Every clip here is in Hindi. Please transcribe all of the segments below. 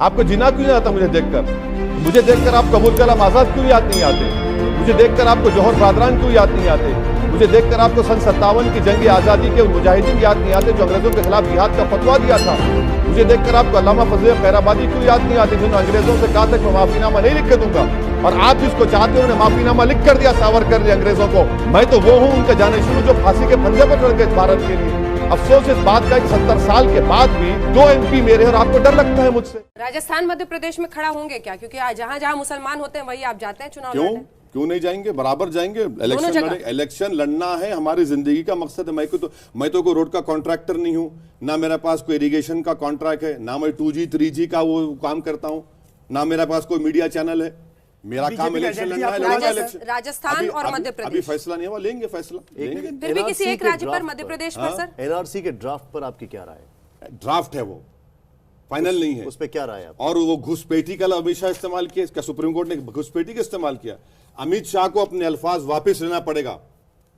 आपको जीना क्यों नहीं आता मुझे देखकर आप कबूल कलाम आजाद क्यों याद नहीं आते? मुझे देखकर आपको जौहर बादरान क्यों याद नहीं आते? मुझे देखकर आपको सन 57 की जंग आजादी के मुजाहिदीन याद नहीं आते जो अंग्रेजों के खिलाफ जिहाद का फतवा दिया था? मुझे देखकर आपको अल्लामा फजल खैराबादी क्यों याद नहीं आते जिन्होंने अंग्रेजों से कहा था कि मैं माफीनामा नहीं लिख के दूंगा, और आप जिसको चाहते हो उन्होंने माफीनामा लिख कर दिया सावरकर ने अंग्रेजों को। मैं तो वो हूं उनका जानशून जो फांसी के फंदे पर चढ़ गए भारत के लिए। अफसोस इस बात का कि 70 साल के बाद भी 2 MP मेरे और आपको डर लगता है मुझसे। राजस्थान मध्य प्रदेश में खड़ा होंगे क्या? क्योंकि जहाँ जहाँ मुसलमान होते हैं वही आप जाते हैं चुनाव लड़ने। क्यों नहीं जाएंगे? बराबर जाएंगे। इलेक्शन लड़ना है, हमारी जिंदगी का मकसद है। मैं तो कोई रोड का कॉन्ट्रैक्टर नहीं हूँ, ना मेरे पास कोई इरिगेशन का कॉन्ट्रैक्ट है, ना मैं 2G 3G का वो काम करता हूँ, ना मेरे पास कोई मीडिया चैनल है। मेरा काम इलेक्शन लड़ना है। राजस्थान और मध्य प्रदेश अभी फैसला नहीं हुआ, लेंगे फैसला। फिर भी किसी एक राज्य पर, मध्य प्रदेश पर सर NRC के ड्राफ्ट पर आपकी क्या राय है? ड्राफ्ट है, वो फाइनल नहीं है। उस पर क्या राय है? और वो घुसपैठी का अमित शाह इस्तेमाल किया, इसका सुप्रीम कोर्ट ने घुसपैठी का इस्तेमाल किया। अमित शाह को अपने अल्फाज वापस लेना पड़ेगा,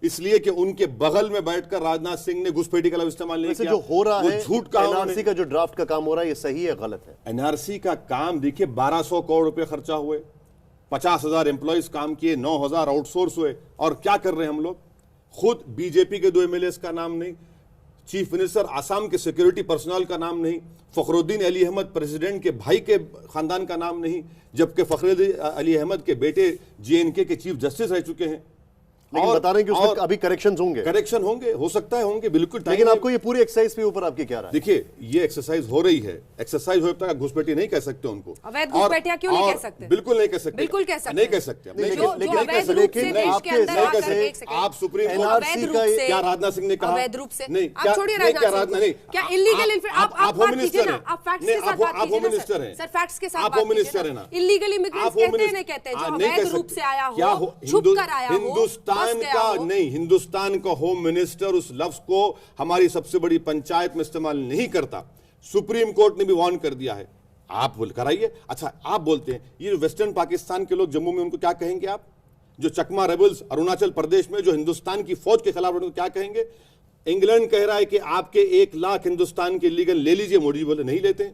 इसलिए कि उनके बगल में बैठकर राजनाथ सिंह ने घुसपैठी का इस्तेमाल नहीं किया। जो हो रहा है झूठ का, NRC का जो ड्राफ्ट का काम हो रहा है, ये सही है गलत है? NRC का काम देखिए, 1200 करोड़ रुपए खर्चा हुए, 50,000 एम्प्लॉइज काम किए, 9,000 आउटसोर्स हुए, और क्या कर रहे हैं हम लोग? खुद बीजेपी के 2 MLAs का नाम नहीं, चीफ मिनिस्टर आसाम के सिक्योरिटी पर्सनल का नाम नहीं, फखरुद्दीन अली अहमद प्रेसिडेंट के भाई के खानदान का नाम नहीं, जबकि फखरुद्दीन अली अहमद के बेटे JNK के चीफ जस्टिस रह चुके हैं। लेकिन बता रहे हैं कि उसमें अभी करेक्शंस होंगे। करेक्शन होंगे, हो सकता है होंगे, बिल्कुल। लेकिन आपको ये पूरी एक्सरसाइज के ऊपर आपकी क्या राय है? देखिए, ये एक्सरसाइज हो रही है, एक्सरसाइज हो तक घुसपैठी नहीं कह सकते उनको। अवैध घुसपैठियां क्यों नहीं कह सकते? बिल्कुल नहीं कह सकते, बिल्कुल कह सकते, नहीं कह सकते। आप सुप्रीम कोर्ट क्या राजनाथ सिंह ने कहा? अवैध रूप से नहीं, आप छोड़िए राजनाथ सिंह नहीं, क्या इलीगल? आप होम मिनिस्टर हैं, आप फैक्ट्स के साथ बात कीजिए ना सर, फैक्ट्स के साथ आप होम मिनिस्टर हैं ना। इलीगल इमिग्रेंट्स कहते हैं, नहीं कहते हैं? जो अवैध रूप से आया हो, छुप कर आया हो, हिंदुस्तान का नहीं, हिंदुस्तान का होम मिनिस्टर उस लफ्ज को हमारी सबसे बड़ी पंचायत में इस्तेमाल नहीं करता। सुप्रीम कोर्ट ने भी वार्न कर दिया है। आप कराइए। अच्छा, आप बोलते हैं ये वेस्टर्न पाकिस्तान के लोग जम्मू में, उनको क्या कहेंगे आप? जो चकमा रेबल्स अरुणाचल प्रदेश में जो हिंदुस्तान की फौज के खिलाफ, उनको क्या कहेंगे? इंग्लैंड कह रहा है कि आपके 1 लाख हिंदुस्तान के लीगल ले लीजिए। मोदी बोले नहीं लेते।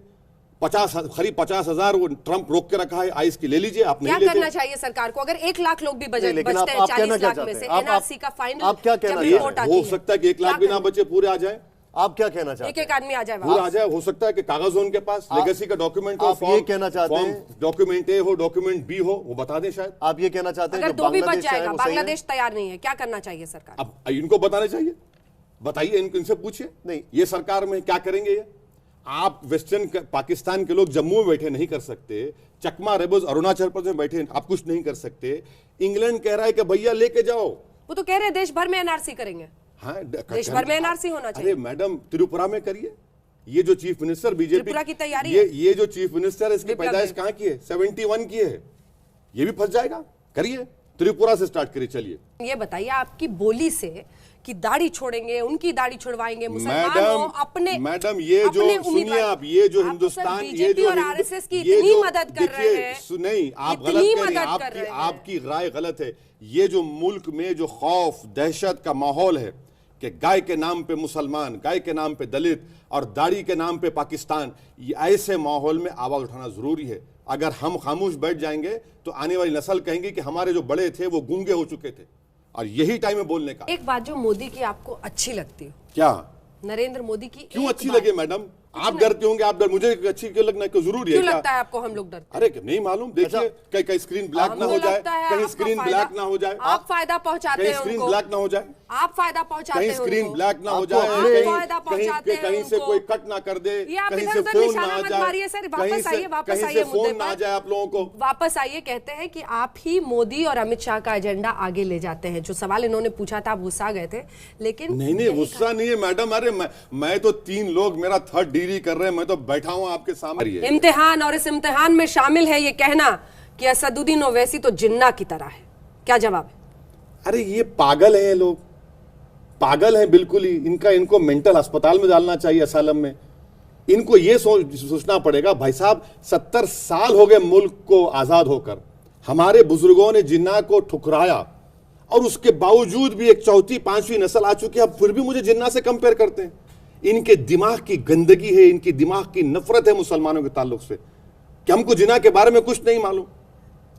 50,000 वो ट्रंप रोक के रखा है, आइस की ले लीजिए, आप नहीं लेते। क्या करना चाहिए सरकार को? अगर 1 लाख लोग भी बचते हैं 40 लाख में से, NRC का फाइनल आप क्या कहना चाहते हैं? हो सकता है कि 1 लाख भी ना बचे, पूरे आ जाए। आप क्या कहना चाहते हैं? एक आदमी आ जाए, पूरा आ जाए। हो सकता है कि कागज हो उनके पास, लेगेसी का डॉक्यूमेंट हो, आप ये कहना चाहते हैं? डॉक्यूमेंट A हो, डॉक्यूमेंट B हो, वो बता दें शायद। आप ये कहना चाहते हैं अगर 2 भी बच जाएगा, बांग्लादेश तैयार नहीं है, क्या करना चाहिए सरकार? अब इनको बताना चाहिए, बताइए, इनसे पूछिए। नहीं, ये सरकार में क्या करेंगे ये? आप वेस्टर्न पाकिस्तान के लोग जम्मू में बैठे नहीं कर सकते, चकमा रेबल्स अरुणाचल प्रदेश में बैठे आप कुछ नहीं कर सकते। इंग्लैंड कह रहा है कि भैया लेके जाओ। वो तो कह रहे हैं देश भर में NRC करेंगे। हाँ, देश भर में NRC होना चाहिए। अरे मैडम, त्रिपुरा में करिए। ये जो चीफ मिनिस्टर बीजेपी त्रिपुरा की तैयारी, ये जो चीफ मिनिस्टर है, इसकी पैदाइश कहाँ की है? 71 की है। ये भी फंस जाएगा। करिए, त्रिपुरा से स्टार्ट करिए। चलिए, ये बताइए आपकी बोली से कि दाढ़ी छोड़ेंगे, उनकी दाढ़ी छुड़वाएंगे, मुसलमान अपने मैडम, ये जो सुनिए आप, ये जो हिंदुस्तान, ये जो RSS की इतनी मदद कर रहे हैं। नहीं, आप गलत कह रहे हैं, आपकी राय गलत है। ये जो मुल्क में जो खौफ दहशत का माहौल है कि गाय के नाम पे मुसलमान, गाय के नाम पे दलित और दाढ़ी के नाम पे पाकिस्तान, ये ऐसे माहौल में आवाज उठाना जरूरी है। अगर हम खामोश बैठ जाएंगे तो आने वाली नस्ल कहेंगे कि हमारे जो बड़े थे वो गूंगे हो चुके थे, और यही टाइम है बोलने का। एक बात जो मोदी की आपको अच्छी लगती है, क्या? नरेंद्र मोदी की क्यों अच्छी लगे मैडम? आप डरते होंगे, आप डर, मुझे अच्छी क्यों लगना क्यों जरूरी है? क्यों लगता है आपको हम लोग डरते? अरे नहीं मालूम, देखिए कहीं स्क्रीन ब्लैक ना हो जाए, कहीं स्क्रीन ब्लैक ना हो जाए, आप फायदा पहुंचाते हैं, स्क्रीन ब्लैक ना हो जाए, आप फायदा पहुंचाते हैं, कहीं स्क्रीन ब्लैक ना हो जाए, कहीं से कोई कट ना कर दे, कहीं से फोन ना आ जाए, कहीं से फोन ना आ जाए आप लोगों को। वापस आइए, कहते हैं कि आप ही मोदी और अमित शाह का एजेंडा आगे ले जाते हैं। जो सवाल इन्होंने पूछा था आप गुस्सा गए थे, लेकिन नहीं, गुस्सा नहीं है मैडम। अरे मैं तो 3 लोग मेरा 3rd डिग्री कर रहे हैं, मैं तो बैठा हूं आपके सामने। इम्तिहान, और इस इम्तिहान में शामिल है ये कहना कि असदुद्दीन ओवैसी तो जिन्ना की तरह है। क्या जवाब है? अरे ये पागल है, ये लोग पागल है बिल्कुल ही। इनको मेंटल अस्पताल में डालना चाहिए, असालम में। इनको ये सोचना पड़ेगा, भाई साहब 70 साल हो गए मुल्क को आजाद होकर, हमारे बुजुर्गों ने जिन्ना को ठुकराया, और उसके बावजूद भी एक 4थी 5वीं नस्ल आ चुकी है, अब फिर भी मुझे जिन्ना से कंपेयर करते हैं। इनके दिमाग की गंदगी है, इनकी दिमाग की नफरत है मुसलमानों के ताल्लुक से। कि हमको जिन्ना के बारे में कुछ नहीं मालूम,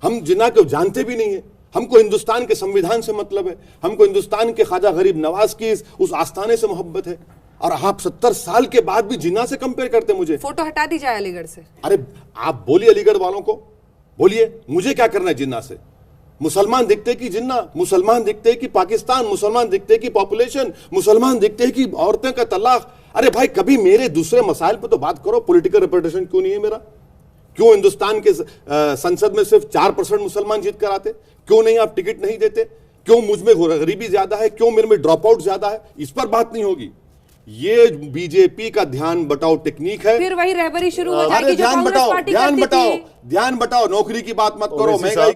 हम जिन्ना को जानते भी नहीं है, हमको हिंदुस्तान के संविधान से मतलब है, हमको हिंदुस्तान के ख्वाजा गरीब नवाज की उस आस्थाने से मोहब्बत है, और आप 70 साल के बाद भी जिन्ना से कंपेयर करते मुझे। फोटो हटा दी जाए अलीगढ़ से। अरे आप बोलिए अलीगढ़ वालों को, बोलिए मुझे क्या करना है जिन्ना से। मुसलमान दिखते कि जिन्ना, मुसलमान दिखते कि पाकिस्तान, मुसलमान दिखते कि पॉपुलेशन, मुसलमान दिखते कि औरतें का तलाक। अरे भाई कभी मेरे दूसरे मसाइल पे तो बात करो। पॉलिटिकल रिप्रेजेंटेशन क्यों नहीं है मेरा? क्यों हिंदुस्तान के संसद में सिर्फ 4% मुसलमान जीत कर आते? क्यों नहीं आप टिकट नहीं देते? क्यों मुझ में गरीबी ज्यादा है? क्यों मेरे में ड्रॉप आउट ज्यादा है? इस पर बात नहीं होगी। ये बीजेपी का ध्यान बटाओ टेक्निक है। फिर वही रहबरी शुरू हो अरे जाएगी जो ध्यान कांग्रेस बटाओ, पार्टी ध्यान करती बटाओ, थी। ध्यान बटाओ, नौकरी की बात मत करो, ओवैसी महंगाई साहब,